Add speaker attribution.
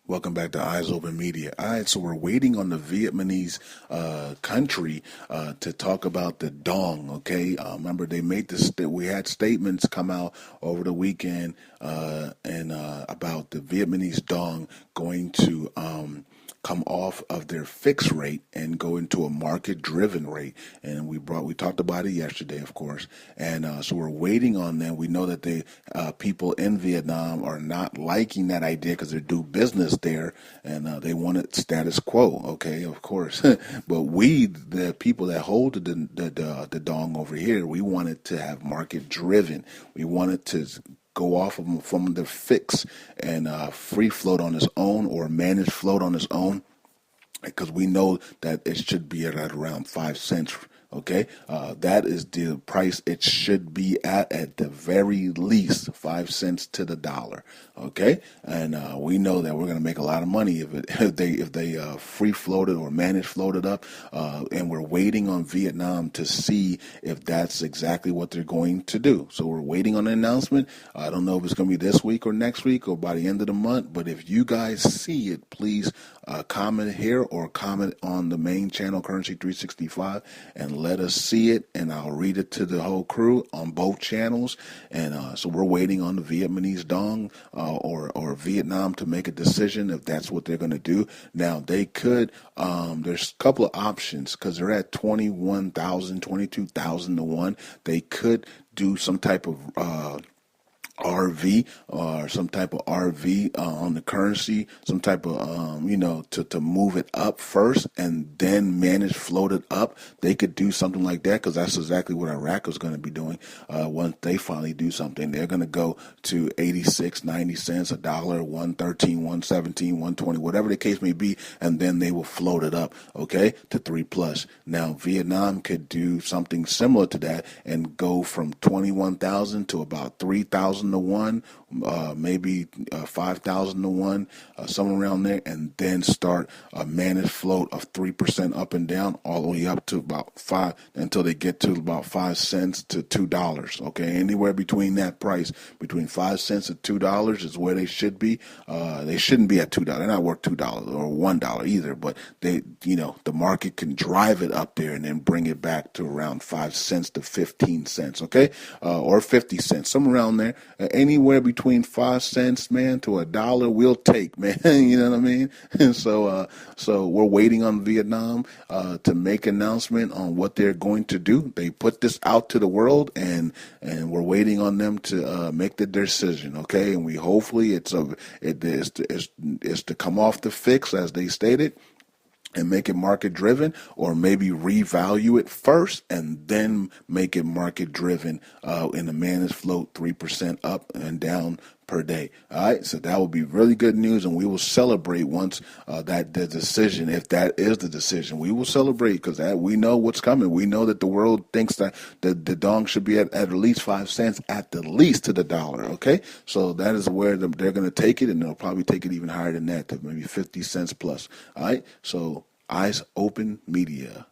Speaker 1: Welcome back to Eyes Open Media. All right, so we're waiting on the Vietnamese country to talk about the dong. Okay, remember they made this. We had statements come out over the weekend and about the Vietnamese dong going to come off of their fixed rate and go into a market driven rate. And we talked about it yesterday, of course. And so we're waiting on them. We know that the people in Vietnam are not liking that idea because they do business there and they want it status quo. Okay, of course. But we, the people that hold the dong over here, we want it to have market driven. We want it to go off of from the fix and free float on its own or managed float on its own because we know that it should be at around 5 cents. Okay, that is the price it should be at the very least 5 cents to the dollar. Okay, and we know that we're going to make a lot of money if they free floated or managed floated up, and we're waiting on Vietnam to see if that's exactly what they're going to do. So we're waiting on an announcement. I don't know if it's going to be this week or next week or by the end of the month, but if you guys see it, please comment here or comment on the main channel, Currency 365, and let us see it, and I'll read it to the whole crew on both channels. And so we're waiting on the Vietnamese dong or Vietnam to make a decision if that's what they're going to do. Now, they could, there's a couple of options because they're at 21,000, 22,000 to 1. They could do some type of RV or some type of RV on the currency, some type of to move it up first and then manage float it up. They could do something like that because that's exactly what Iraq is going to be doing. Once they finally do something, they're going to go to 86, 90 cents, a dollar, 113, 117, 120, whatever the case may be, and then they will float it up, okay, to 3+. Now Vietnam could do something similar to that and go from 21,000 to about 3,000 to 1, maybe 5,000 to 1, somewhere around there, and then start a managed float of 3% up and down, all the way up to about 5 until they get to about 5 cents to $2. Okay, anywhere between that price, between 5 cents and $2 is where they should be. They shouldn't be at $2. They're not worth $2 or $1 either, but the market can drive it up there and then bring it back to around 5 cents to 15 cents. Okay, or 50 cents, somewhere around there. Anywhere between 5 cents, man, to $1, we'll take, man. You know what I mean? And so we're waiting on Vietnam to make an announcement on what they're going to do. They put this out to the world, and we're waiting on them to make the decision. Okay, and we hopefully it's to come off the fix as they stated, and make it market driven, or maybe revalue it first and then make it market driven in the managed float 3% up and down per day. All right, so that will be really good news, and we will celebrate once that the decision, if that is the decision, we will celebrate because we know what's coming. We know that the world thinks that the dong should be at least 5 cents at the least to the dollar. Okay, so that is where they're going to take it, and they'll probably take it even higher than that, to maybe 50 cents plus. All right, so Eyes Open Media.